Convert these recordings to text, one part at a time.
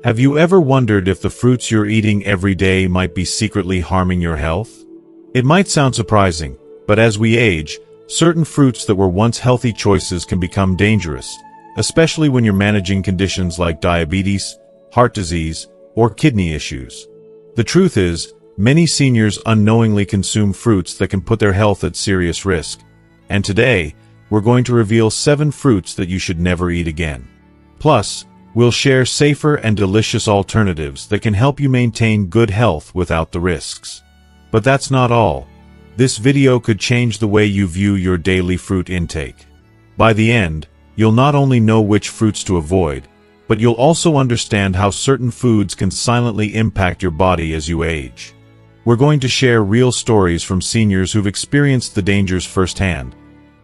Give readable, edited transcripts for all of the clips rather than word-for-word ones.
Have you ever wondered if the fruits you're eating every day might be secretly harming your health? It might sound surprising, but as we age, certain fruits that were once healthy choices can become dangerous, especially when you're managing conditions like diabetes, heart disease, or kidney issues. The truth is, many seniors unknowingly consume fruits that can put their health at serious risk. And today, we're going to reveal 7 fruits that you should never eat again. Plus, we'll share safer and delicious alternatives that can help you maintain good health without the risks. But that's not all. This video could change the way you view your daily fruit intake. By the end, you'll not only know which fruits to avoid, but you'll also understand how certain foods can silently impact your body as you age. We're going to share real stories from seniors who've experienced the dangers firsthand,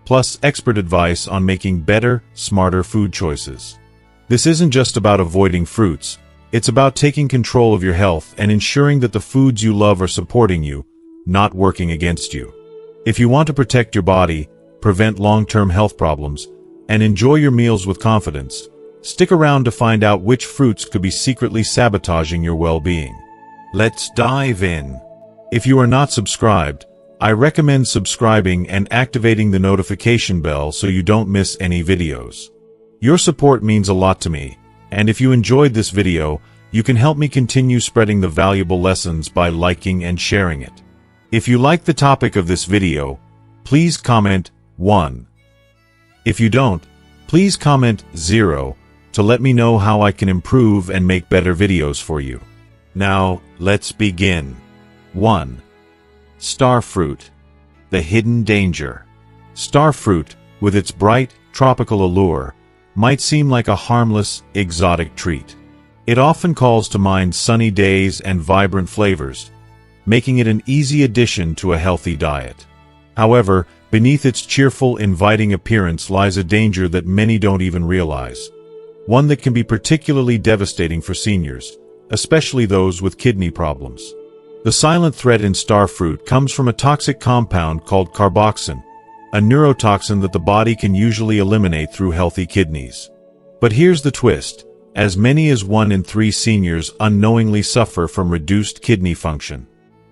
plus expert advice on making better, smarter food choices. This isn't just about avoiding fruits, it's about taking control of your health and ensuring that the foods you love are supporting you, not working against you. If you want to protect your body, prevent long-term health problems, and enjoy your meals with confidence, stick around to find out which fruits could be secretly sabotaging your well-being. Let's dive in. If you are not subscribed, I recommend subscribing and activating the notification bell so you don't miss any videos. Your support means a lot to me, and if you enjoyed this video, you can help me continue spreading the valuable lessons by liking and sharing it. If you like the topic of this video, please comment 1. If you don't, please comment 0 to let me know how I can improve and make better videos for you. Now, let's begin. 1. Starf Fruit. The hidden danger. Starf Fruit, with its bright, tropical allure, might seem like a harmless, exotic treat. It often calls to mind sunny days and vibrant flavors, making it an easy addition to a healthy diet. However, beneath its cheerful, inviting appearance lies a danger that many don't even realize. One that can be particularly devastating for seniors, especially those with kidney problems. The silent threat in Starf Fruit comes from a toxic compound called carboxin, a neurotoxin that the body can usually eliminate through healthy kidneys. But here's the twist. As many as 1 in 3 seniors unknowingly suffer from reduced kidney function.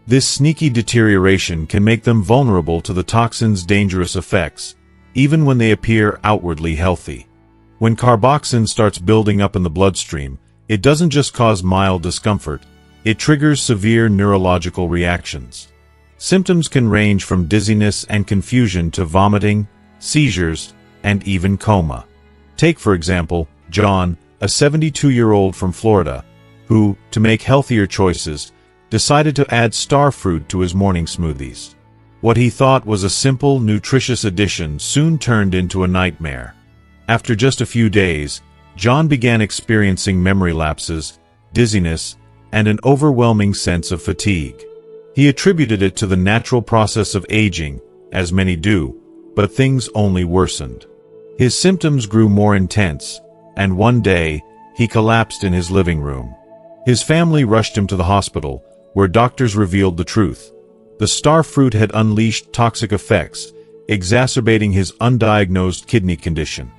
This sneaky deterioration can make them vulnerable to the toxin's dangerous effects, even when they appear outwardly healthy. When carboxin starts building up in the bloodstream, it doesn't just cause mild discomfort, it triggers severe neurological reactions. Symptoms can range from dizziness and confusion to vomiting, seizures, and even coma. Take, for example, John, a 72-year-old from Florida, who, to make healthier choices, decided to add Starf Fruit to his morning smoothies. What he thought was a simple, nutritious addition soon turned into a nightmare. After just a few days, John began experiencing memory lapses, dizziness, and an overwhelming sense of fatigue. He attributed it to the natural process of aging, as many do, but things only worsened. His symptoms grew more intense, and one day, he collapsed in his living room. His family rushed him to the hospital, where doctors revealed the truth. The Starf Fruit had unleashed toxic effects, exacerbating his undiagnosed kidney condition.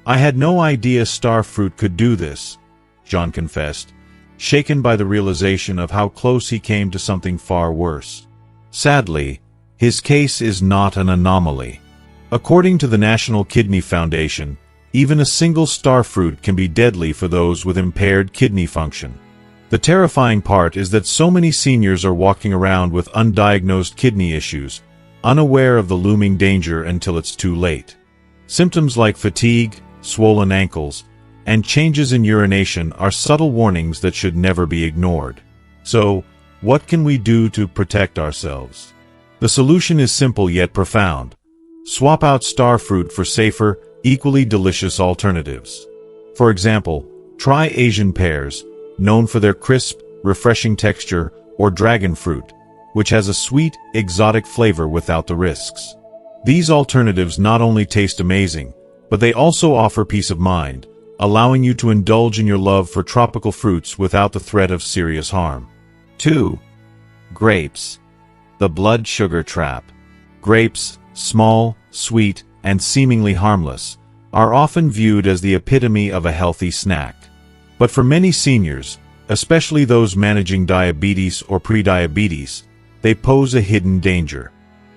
"I had no idea Starf Fruit could do this," John confessed, shaken by the realization of how close he came to something far worse. Sadly, his case is not an anomaly. According to the National Kidney Foundation, even a single Starf Fruit can be deadly for those with impaired kidney function. The terrifying part is that so many seniors are walking around with undiagnosed kidney issues, unaware of the looming danger until it's too late. Symptoms like fatigue, swollen ankles, and changes in urination are subtle warnings that should never be ignored. So, what can we do to protect ourselves? The solution is simple yet profound. Swap out Starf Fruit for safer, equally delicious alternatives. For example, try Asian pears, known for their crisp, refreshing texture, or dragon fruit, which has a sweet, exotic flavor without the risks. These alternatives not only taste amazing, but they also offer peace of mind, allowing you to indulge in your love for tropical fruits without the threat of serious harm. 2. Grapes. The blood sugar trap. Grapes, small, sweet, and seemingly harmless, are often viewed as the epitome of a healthy snack. But for many seniors, especially those managing diabetes or prediabetes, they pose a hidden danger.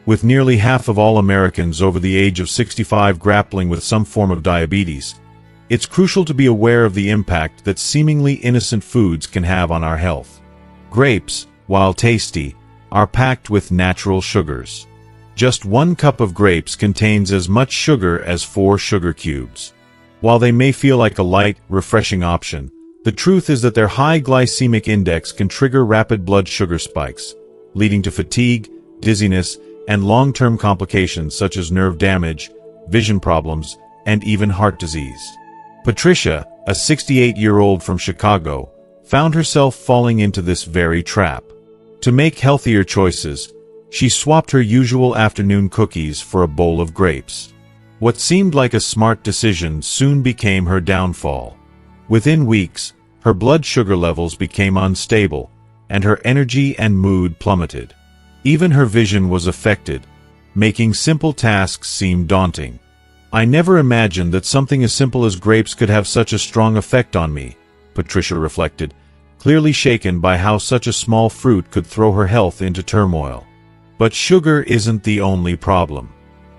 With nearly half of all Americans over the age of 65 grappling with some form of diabetes, it's crucial to be aware of the impact that seemingly innocent foods can have on our health. Grapes, while tasty, are packed with natural sugars. Just 1 cup of grapes contains as much sugar as 4 sugar cubes. While they may feel like a light, refreshing option, the truth is that their high glycemic index can trigger rapid blood sugar spikes, leading to fatigue, dizziness, and long-term complications such as nerve damage, vision problems, and even heart disease. Patricia, a 68-year-old from Chicago, found herself falling into this very trap. To make healthier choices, she swapped her usual afternoon cookies for a bowl of grapes. What seemed like a smart decision soon became her downfall. Within weeks, her blood sugar levels became unstable, and her energy and mood plummeted. Even her vision was affected, making simple tasks seem daunting. "I never imagined that something as simple as grapes could have such a strong effect on me," Patricia reflected, clearly shaken by how such a small fruit could throw her health into turmoil. But sugar isn't the only problem.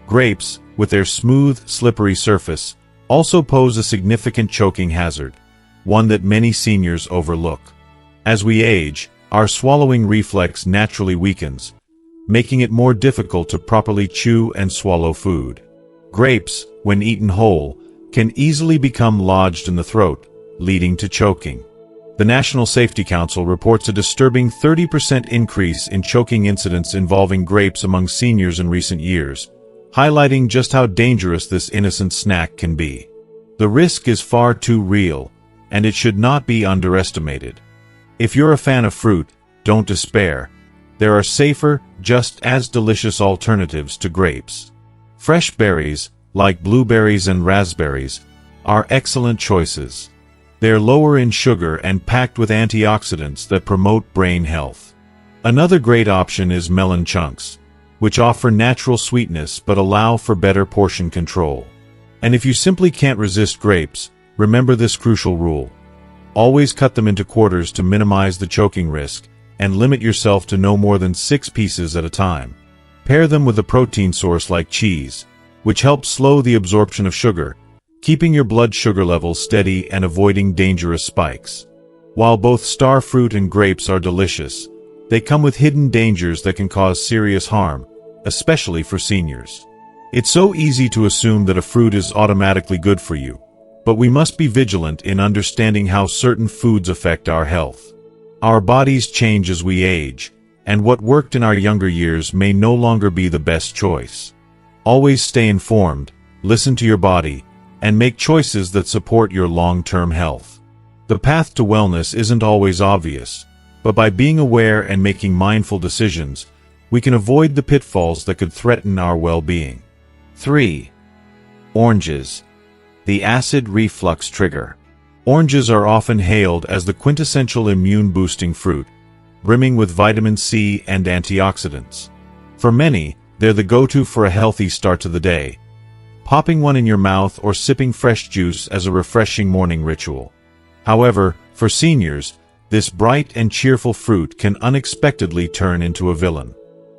Grapes, with their smooth, slippery surface, also pose a significant choking hazard, one that many seniors overlook. As we age, our swallowing reflex naturally weakens, making it more difficult to properly chew and swallow food. Grapes, when eaten whole, can easily become lodged in the throat, leading to choking. The National Safety Council reports a disturbing 30% increase in choking incidents involving grapes among seniors in recent years, highlighting just how dangerous this innocent snack can be. The risk is far too real, and it should not be underestimated. If you're a fan of fruit, don't despair. There are safer, just as delicious alternatives to grapes. Fresh berries, like blueberries and raspberries, are excellent choices. They're lower in sugar and packed with antioxidants that promote brain health. Another great option is melon chunks, which offer natural sweetness but allow for better portion control. And if you simply can't resist grapes, remember this crucial rule. Always cut them into quarters to minimize the choking risk, and limit yourself to no more than 6 pieces at a time. Pair them with a protein source like cheese, which helps slow the absorption of sugar, keeping your blood sugar levels steady and avoiding dangerous spikes. While both Starf Fruit and grapes are delicious, they come with hidden dangers that can cause serious harm, especially for seniors. It's so easy to assume that a fruit is automatically good for you, but we must be vigilant in understanding how certain foods affect our health. Our bodies change as we age, and what worked in our younger years may no longer be the best choice. Always stay informed, listen to your body, and make choices that support your long-term health. The path to wellness isn't always obvious, but by being aware and making mindful decisions, we can avoid the pitfalls that could threaten our well-being. 3. Oranges. The acid reflux trigger. Oranges are often hailed as the quintessential immune-boosting fruit, brimming with vitamin C and antioxidants. For many, they're the go-to for a healthy start to the day, popping one in your mouth or sipping fresh juice as a refreshing morning ritual. However, for seniors, this bright and cheerful fruit can unexpectedly turn into a villain.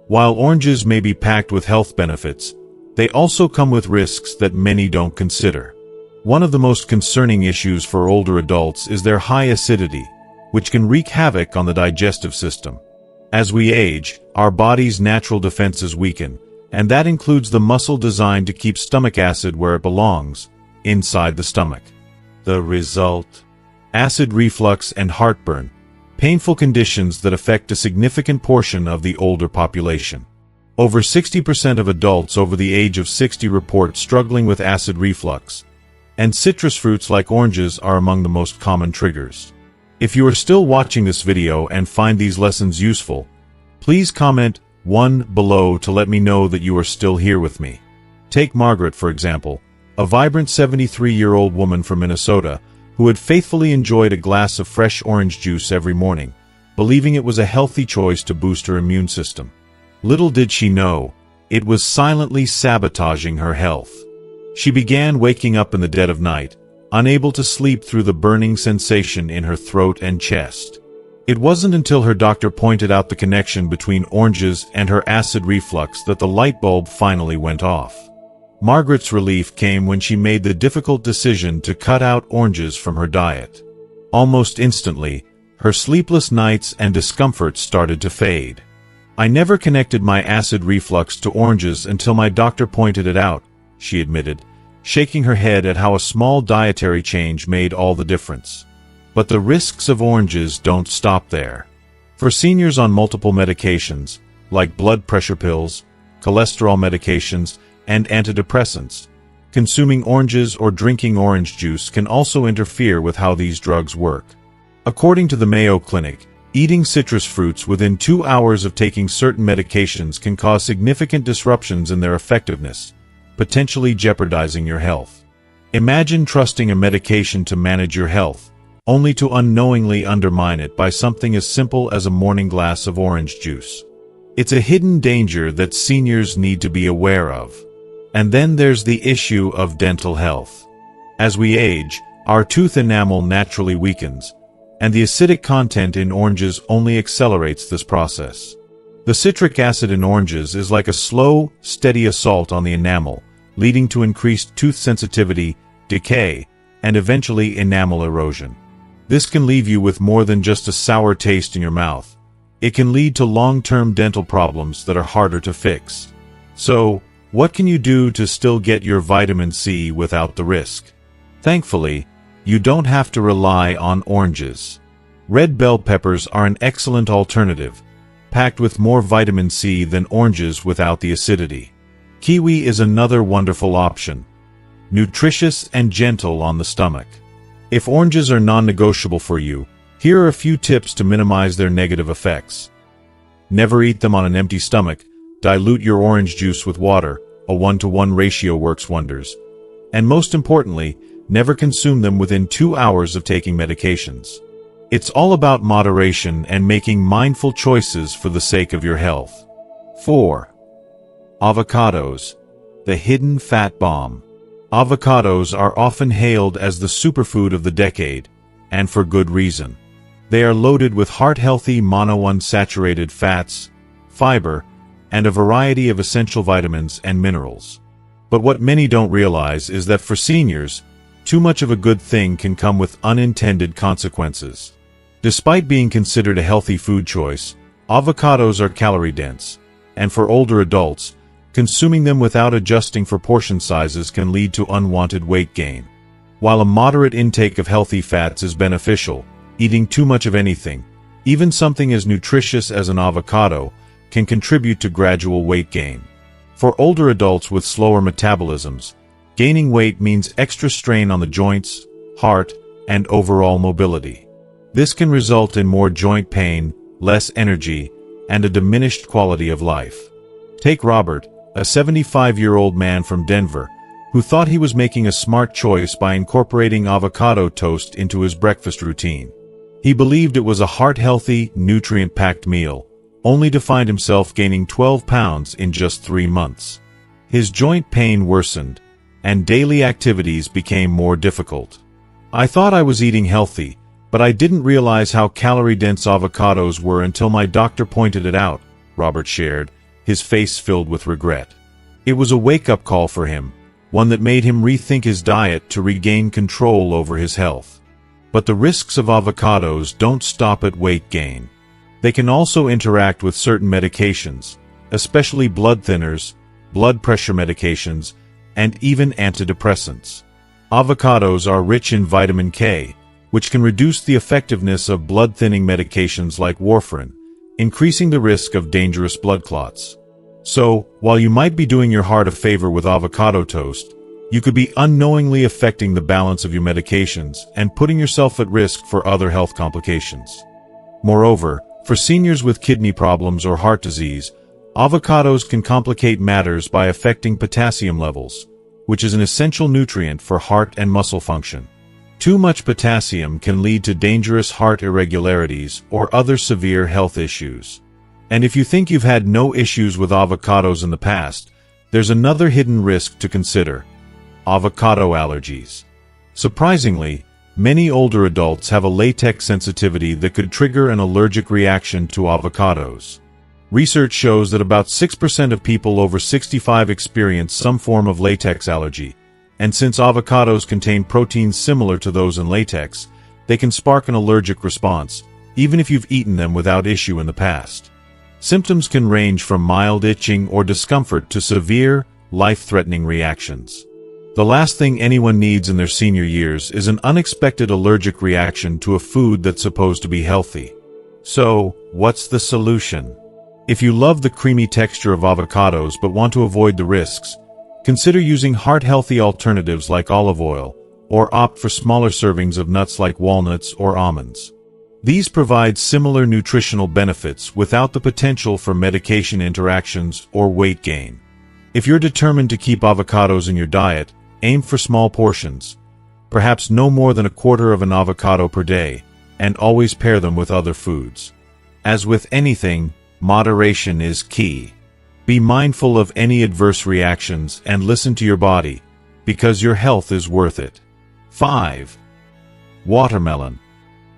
While oranges may be packed with health benefits, they also come with risks that many don't consider. One of the most concerning issues for older adults is their high acidity, which can wreak havoc on the digestive system. As we age, our body's natural defenses weaken, and that includes the muscle designed to keep stomach acid where it belongs, inside the stomach. The result? Acid reflux and heartburn, painful conditions that affect a significant portion of the older population. Over 60% of adults over the age of 60 report struggling with acid reflux, and citrus fruits like oranges are among the most common triggers. If you are still watching this video and find these lessons useful, please comment 1 below to let me know that you are still here with me. Take Margaret, for example, a vibrant 73-year-old woman from Minnesota who had faithfully enjoyed a glass of fresh orange juice every morning, believing it was a healthy choice to boost her immune system. Little did she know, it was silently sabotaging her health. She began waking up in the dead of night, unable to sleep through the burning sensation in her throat and chest. It wasn't until her doctor pointed out the connection between oranges and her acid reflux that the light bulb finally went off. Margaret's relief came when she made the difficult decision to cut out oranges from her diet. Almost instantly, her sleepless nights and discomfort started to fade. "I never connected my acid reflux to oranges until my doctor pointed it out," she admitted, shaking her head at how a small dietary change made all the difference. But the risks of oranges don't stop there. For seniors on multiple medications, like blood pressure pills, cholesterol medications, and antidepressants, consuming oranges or drinking orange juice can also interfere with how these drugs work. According to the Mayo Clinic, eating citrus fruits within 2 hours of taking certain medications can cause significant disruptions in their effectiveness, potentially jeopardizing your health. Imagine trusting a medication to manage your health, only to unknowingly undermine it by something as simple as a morning glass of orange juice. It's a hidden danger that seniors need to be aware of. And then there's the issue of dental health. As we age, our tooth enamel naturally weakens, and the acidic content in oranges only accelerates this process. The citric acid in oranges is like a slow, steady assault on the enamel, leading to increased tooth sensitivity, decay, and eventually enamel erosion. This can leave you with more than just a sour taste in your mouth. It can lead to long-term dental problems that are harder to fix. So, what can you do to still get your vitamin C without the risk? Thankfully, you don't have to rely on oranges. Red bell peppers are an excellent alternative, packed with more vitamin C than oranges without the acidity. Kiwi is another wonderful option, nutritious and gentle on the stomach. If oranges are non-negotiable for you, here are a few tips to minimize their negative effects. Never eat them on an empty stomach. Dilute your orange juice with water. A 1-to-1 ratio works wonders. And most importantly, never consume them within 2 hours of taking medications. It's all about moderation and making mindful choices for the sake of your health. 4. Avocados, the hidden fat bomb. Avocados are often hailed as the superfood of the decade, and for good reason. They are loaded with heart-healthy monounsaturated fats, fiber, and a variety of essential vitamins and minerals. But what many don't realize is that for seniors, too much of a good thing can come with unintended consequences. Despite being considered a healthy food choice, avocados are calorie-dense, and for older adults, consuming them without adjusting for portion sizes can lead to unwanted weight gain. While a moderate intake of healthy fats is beneficial, eating too much of anything, even something as nutritious as an avocado, can contribute to gradual weight gain. For older adults with slower metabolisms, gaining weight means extra strain on the joints, heart, and overall mobility. This can result in more joint pain, less energy, and a diminished quality of life. Take Robert, a 75-year-old man from Denver, who thought he was making a smart choice by incorporating avocado toast into his breakfast routine. He believed it was a heart-healthy, nutrient-packed meal, only to find himself gaining 12 pounds in just 3 months. His joint pain worsened, and daily activities became more difficult. "I thought I was eating healthy, but I didn't realize how calorie-dense avocados were until my doctor pointed it out," Robert shared, his face filled with regret. It was a wake-up call for him, one that made him rethink his diet to regain control over his health. But the risks of avocados don't stop at weight gain. They can also interact with certain medications, especially blood thinners, blood pressure medications, and even antidepressants. Avocados are rich in vitamin K, which can reduce the effectiveness of blood-thinning medications like warfarin, increasing the risk of dangerous blood clots. So, while you might be doing your heart a favor with avocado toast, you could be unknowingly affecting the balance of your medications and putting yourself at risk for other health complications. Moreover, for seniors with kidney problems or heart disease, avocados can complicate matters by affecting potassium levels, which is an essential nutrient for heart and muscle function. Too much potassium can lead to dangerous heart irregularities or other severe health issues. And if you think you've had no issues with avocados in the past, there's another hidden risk to consider: avocado allergies. Surprisingly, many older adults have a latex sensitivity that could trigger an allergic reaction to avocados. Research shows that about 6% of people over 65 experience some form of latex allergy, and since avocados contain proteins similar to those in latex, they can spark an allergic response, even if you've eaten them without issue in the past. Symptoms can range from mild itching or discomfort to severe, life-threatening reactions. The last thing anyone needs in their senior years is an unexpected allergic reaction to a food that's supposed to be healthy. So, what's the solution? If you love the creamy texture of avocados but want to avoid the risks, consider using heart-healthy alternatives like olive oil, or opt for smaller servings of nuts like walnuts or almonds. These provide similar nutritional benefits without the potential for medication interactions or weight gain. If you're determined to keep avocados in your diet, aim for small portions, perhaps no more than a quarter of an avocado per day, and always pair them with other foods. As with anything, moderation is key. Be mindful of any adverse reactions and listen to your body, because your health is worth it. 5. Watermelon.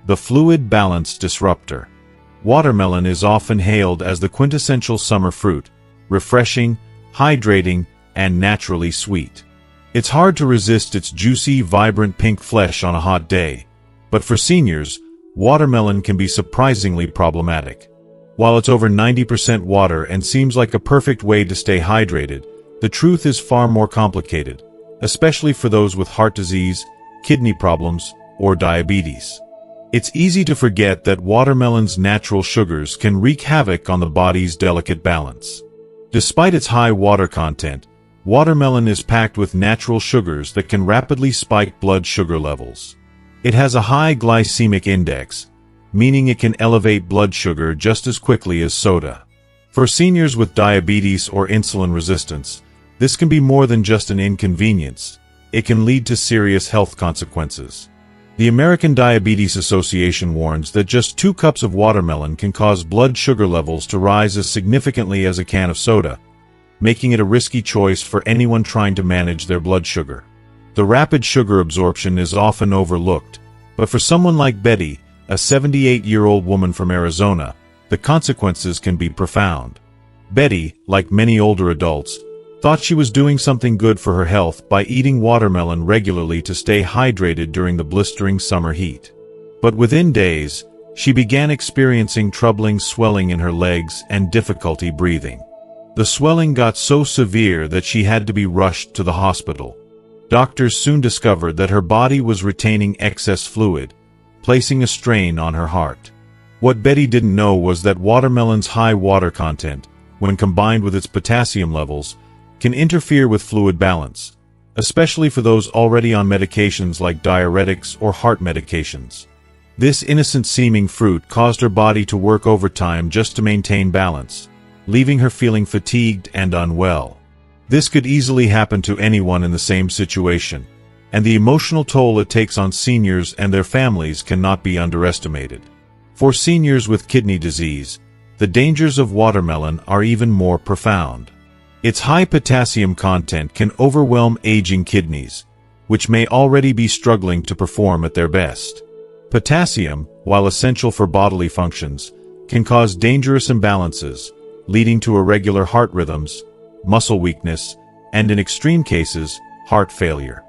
The fluid balance disruptor. Watermelon is often hailed as the quintessential summer fruit, refreshing, hydrating, and naturally sweet. It's hard to resist its juicy, vibrant pink flesh on a hot day, but for seniors, watermelon can be surprisingly problematic. While it's over 90% water and seems like a perfect way to stay hydrated, the truth is far more complicated, especially for those with heart disease, kidney problems, or diabetes. It's easy to forget that watermelon's natural sugars can wreak havoc on the body's delicate balance. Despite its high water content, watermelon is packed with natural sugars that can rapidly spike blood sugar levels. It has a high glycemic index, meaning it can elevate blood sugar just as quickly as soda. For seniors with diabetes or insulin resistance, this can be more than just an inconvenience. It can lead to serious health consequences. The American Diabetes Association warns that just 2 cups of watermelon can cause blood sugar levels to rise as significantly as a can of soda, making it a risky choice for anyone trying to manage their blood sugar. The rapid sugar absorption is often overlooked, but for someone like Betty, a 78-year-old woman from Arizona, the consequences can be profound. Betty, like many older adults, thought she was doing something good for her health by eating watermelon regularly to stay hydrated during the blistering summer heat. But within days, she began experiencing troubling swelling in her legs and difficulty breathing. The swelling got so severe that she had to be rushed to the hospital. Doctors soon discovered that her body was retaining excess fluid, placing a strain on her heart. What Betty didn't know was that watermelon's high water content, when combined with its potassium levels, can interfere with fluid balance, especially for those already on medications like diuretics or heart medications. This innocent-seeming fruit caused her body to work overtime just to maintain balance, leaving her feeling fatigued and unwell. This could easily happen to anyone in the same situation, and the emotional toll it takes on seniors and their families cannot be underestimated. For seniors with kidney disease, the dangers of watermelon are even more profound. Its high potassium content can overwhelm aging kidneys, which may already be struggling to perform at their best. Potassium, while essential for bodily functions, can cause dangerous imbalances, leading to irregular heart rhythms, muscle weakness, and in extreme cases, heart failure.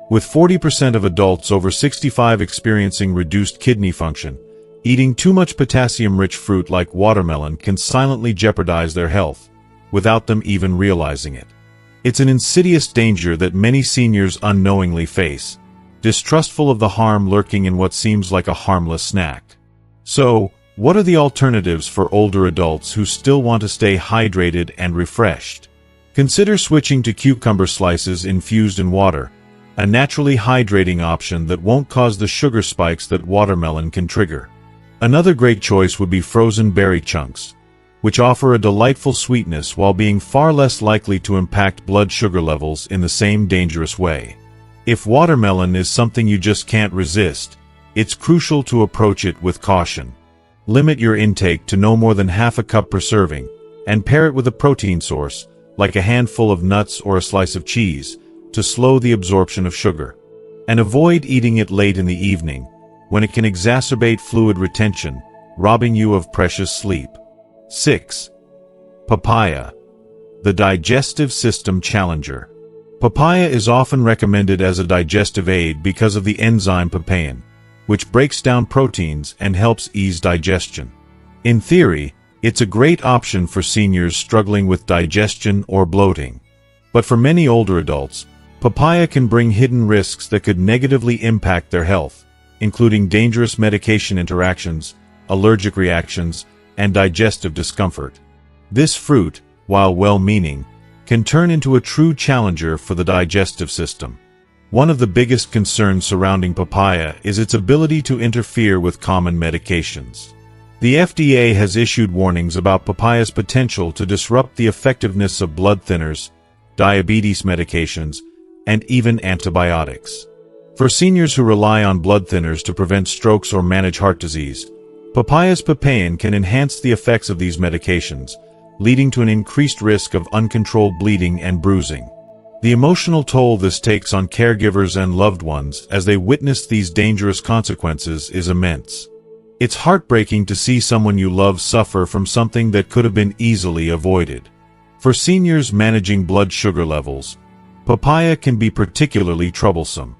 With 40% of adults over 65 experiencing reduced kidney function, eating too much potassium-rich fruit like watermelon can silently jeopardize their health, without them even realizing it. It's an insidious danger that many seniors unknowingly face, distrustful of the harm lurking in what seems like a harmless snack. So, what are the alternatives for older adults who still want to stay hydrated and refreshed? Consider switching to cucumber slices infused in water, a naturally hydrating option that won't cause the sugar spikes that watermelon can trigger. Another great choice would be frozen berry chunks, which offer a delightful sweetness while being far less likely to impact blood sugar levels in the same dangerous way. If watermelon is something you just can't resist, it's crucial to approach it with caution. Limit your intake to no more than half a cup per serving, and pair it with a protein source, like a handful of nuts or a slice of cheese, to slow the absorption of sugar. and avoid eating it late in the evening, when it can exacerbate fluid retention, robbing you of precious sleep. 6. Papaya, the digestive system challenger. Papaya is often recommended as a digestive aid because of the enzyme papain, which breaks down proteins and helps ease digestion. In theory, it's a great option for seniors struggling with digestion or bloating. But for many older adults, papaya can bring hidden risks that could negatively impact their health, including dangerous medication interactions, allergic reactions, and digestive discomfort. This fruit, while well-meaning, can turn into a true challenger for the digestive system. One of the biggest concerns surrounding papaya is its ability to interfere with common medications. The FDA has issued warnings about papaya's potential to disrupt the effectiveness of blood thinners, diabetes medications, and even antibiotics. For seniors who rely on blood thinners to prevent strokes or manage heart disease, papaya's papain can enhance the effects of these medications, leading to an increased risk of uncontrolled bleeding and bruising. The emotional toll this takes on caregivers and loved ones as they witness these dangerous consequences is immense. It's heartbreaking to see someone you love suffer from something that could have been easily avoided. For seniors managing blood sugar levels, papaya can be particularly troublesome.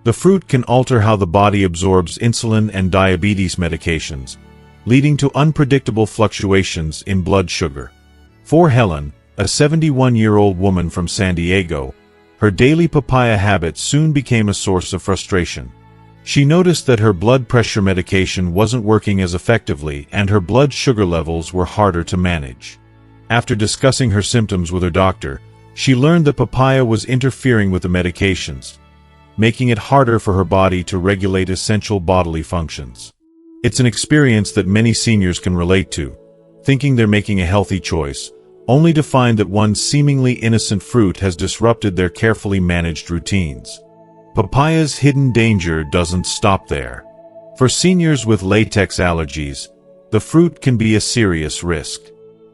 The fruit can alter how the body absorbs insulin and diabetes medications, leading to unpredictable fluctuations in blood sugar. For Helen, a 71-year-old woman from San Diego, her daily papaya habit soon became a source of frustration. She noticed that her blood pressure medication wasn't working as effectively and her blood sugar levels were harder to manage. After discussing her symptoms with her doctor, she learned that papaya was interfering with the medications, making it harder for her body to regulate essential bodily functions. It's an experience that many seniors can relate to, thinking they're making a healthy choice, only to find that one seemingly innocent fruit has disrupted their carefully managed routines. Papaya's hidden danger doesn't stop there. For seniors with latex allergies, the fruit can be a serious risk.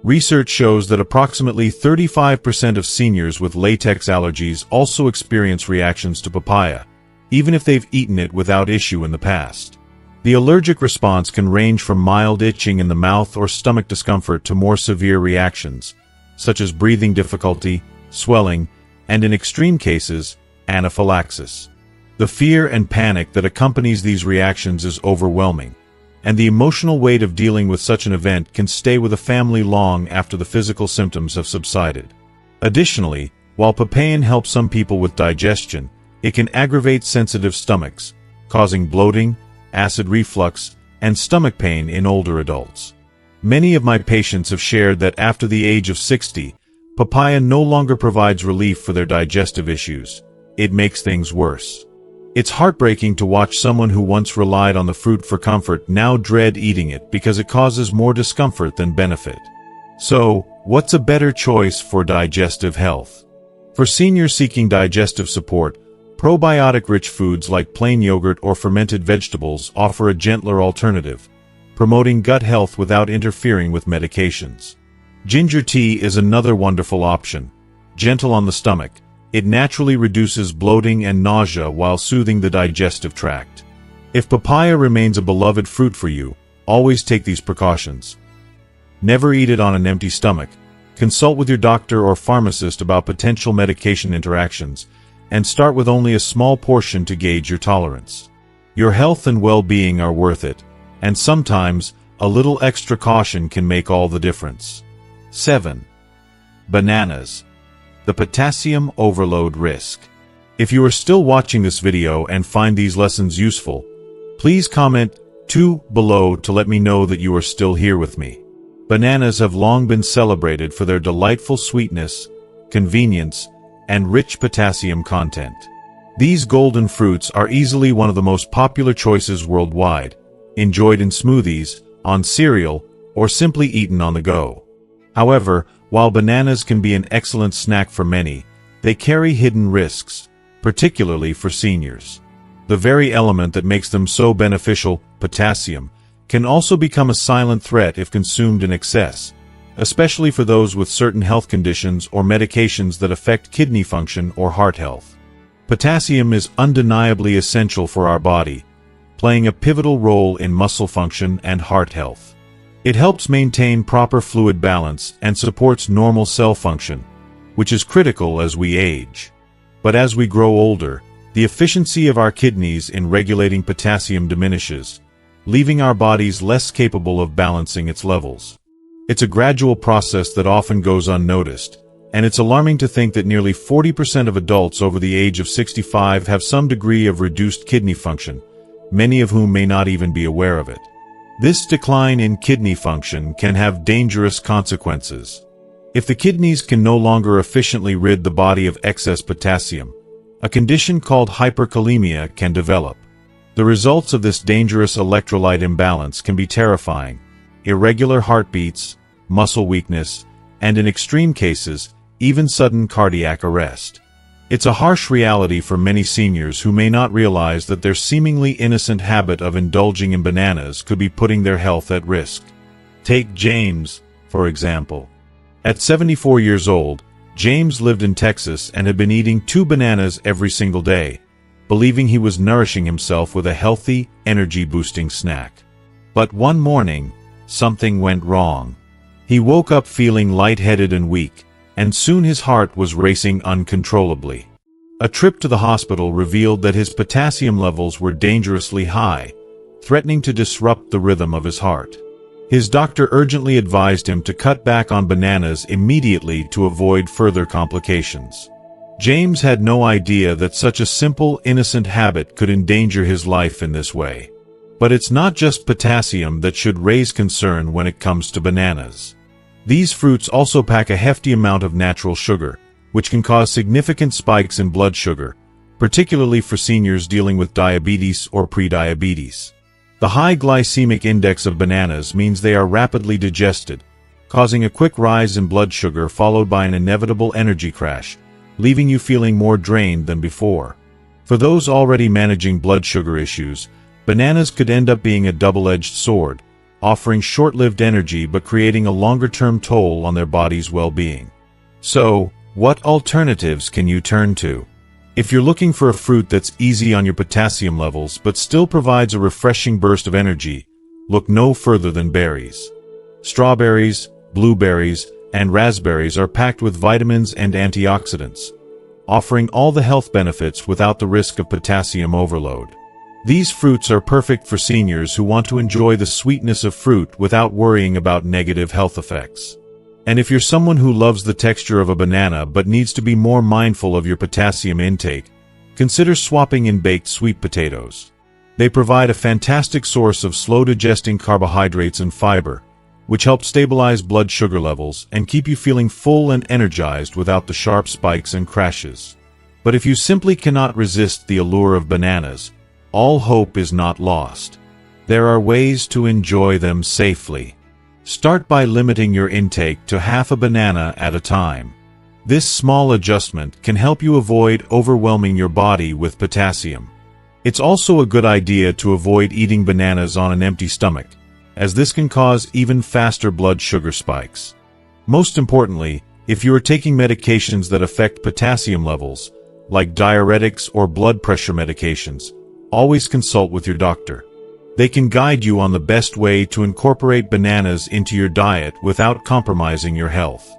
Research shows that approximately 35% of seniors with latex allergies also experience reactions to papaya, even if they've eaten it without issue in the past. The allergic response can range from mild itching in the mouth or stomach discomfort to more severe reactions, such as breathing difficulty, swelling, and in extreme cases, anaphylaxis. The fear and panic that accompanies these reactions is overwhelming, and the emotional weight of dealing with such an event can stay with a family long after the physical symptoms have subsided. Additionally, while papain helps some people with digestion, it can aggravate sensitive stomachs, causing bloating, acid reflux, and stomach pain in older adults. Many of my patients have shared that after the age of 60, papaya no longer provides relief for their digestive issues. It makes things worse. It's heartbreaking to watch someone who once relied on the fruit for comfort now dread eating it because it causes more discomfort than benefit. So, what's a better choice for digestive health? For seniors seeking digestive support, probiotic-rich foods like plain yogurt or fermented vegetables offer a gentler alternative, promoting gut health without interfering with medications. Ginger tea is another wonderful option. Gentle on the stomach, it naturally reduces bloating and nausea while soothing the digestive tract. If papaya remains a beloved fruit for you, always take these precautions. Never eat it on an empty stomach. Consult with your doctor or pharmacist about potential medication interactions, and start with only a small portion to gauge your tolerance. Your health and well-being are worth it, and sometimes, a little extra caution can make all the difference. 7. Bananas. The potassium overload risk. If you are still watching this video and find these lessons useful, please comment 2 below to let me know that you are still here with me. Bananas have long been celebrated for their delightful sweetness, convenience, and rich potassium content. These golden fruits are easily one of the most popular choices worldwide, enjoyed in smoothies, on cereal, or simply eaten on the go. However, while bananas can be an excellent snack for many, they carry hidden risks, particularly for seniors. The very element that makes them so beneficial, potassium, can also become a silent threat if consumed in excess, especially for those with certain health conditions or medications that affect kidney function or heart health. Potassium is undeniably essential for our body, playing a pivotal role in muscle function and heart health. It helps maintain proper fluid balance and supports normal cell function, which is critical as we age. But as we grow older, the efficiency of our kidneys in regulating potassium diminishes, leaving our bodies less capable of balancing its levels. It's a gradual process that often goes unnoticed, and it's alarming to think that nearly 40% of adults over the age of 65 have some degree of reduced kidney function, many of whom may not even be aware of it. This decline in kidney function can have dangerous consequences. If the kidneys can no longer efficiently rid the body of excess potassium, a condition called hyperkalemia can develop. The results of this dangerous electrolyte imbalance can be terrifying: irregular heartbeats, muscle weakness, and in extreme cases, even sudden cardiac arrest. It's a harsh reality for many seniors who may not realize that their seemingly innocent habit of indulging in bananas could be putting their health at risk. Take James, for example. At 74 years old, James lived in Texas and had been eating 2 bananas every single day, believing he was nourishing himself with a healthy, energy-boosting snack. But one morning, something went wrong. He woke up feeling lightheaded and weak, and soon his heart was racing uncontrollably. A trip to the hospital revealed that his potassium levels were dangerously high, threatening to disrupt the rhythm of his heart. His doctor urgently advised him to cut back on bananas immediately to avoid further complications. James had no idea that such a simple, innocent habit could endanger his life in this way. But it's not just potassium that should raise concern when it comes to bananas. These fruits also pack a hefty amount of natural sugar, which can cause significant spikes in blood sugar, particularly for seniors dealing with diabetes or prediabetes. The high glycemic index of bananas means they are rapidly digested, causing a quick rise in blood sugar followed by an inevitable energy crash, leaving you feeling more drained than before. For those already managing blood sugar issues, bananas could end up being a double-edged sword, offering short-lived energy but creating a longer-term toll on their body's well-being. So, what alternatives can you turn to? If you're looking for a fruit that's easy on your potassium levels but still provides a refreshing burst of energy, look no further than berries. Strawberries, blueberries, and raspberries are packed with vitamins and antioxidants, offering all the health benefits without the risk of potassium overload. These fruits are perfect for seniors who want to enjoy the sweetness of fruit without worrying about negative health effects. And if you're someone who loves the texture of a banana but needs to be more mindful of your potassium intake, consider swapping in baked sweet potatoes. They provide a fantastic source of slow-digesting carbohydrates and fiber, which help stabilize blood sugar levels and keep you feeling full and energized without the sharp spikes and crashes. But if you simply cannot resist the allure of bananas, all hope is not lost. There are ways to enjoy them safely. Start by limiting your intake to half a banana at a time. This small adjustment can help you avoid overwhelming your body with potassium. It's also a good idea to avoid eating bananas on an empty stomach, as this can cause even faster blood sugar spikes. Most importantly, if you are taking medications that affect potassium levels, like diuretics or blood pressure medications, always consult with your doctor. They can guide you on the best way to incorporate bananas into your diet without compromising your health.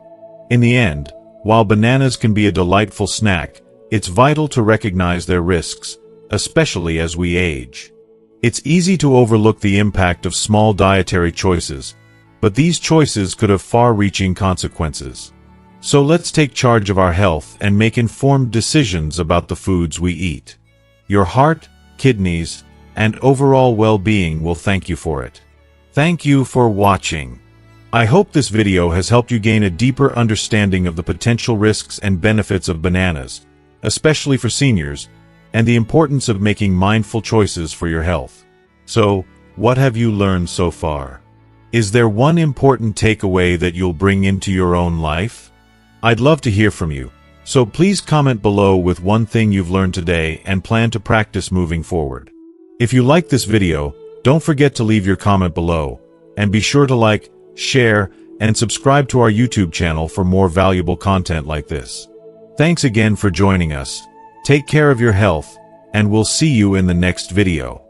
In the end, while bananas can be a delightful snack, it's vital to recognize their risks, especially as we age. It's easy to overlook the impact of small dietary choices, but these choices could have far-reaching consequences. So let's take charge of our health and make informed decisions about the foods we eat. Your heart, kidneys, and overall well-being will thank you for it. Thank you for watching. I hope this video has helped you gain a deeper understanding of the potential risks and benefits of bananas, especially for seniors, and the importance of making mindful choices for your health. So, what have you learned so far? Is there one important takeaway that you'll bring into your own life? I'd love to hear from you, so please comment below with one thing you've learned today and plan to practice moving forward. If you liked this video, don't forget to leave your comment below, and be sure to like, share, and subscribe to our YouTube channel for more valuable content like this. Thanks again for joining us, Take care of your health, and we'll see you in the next video.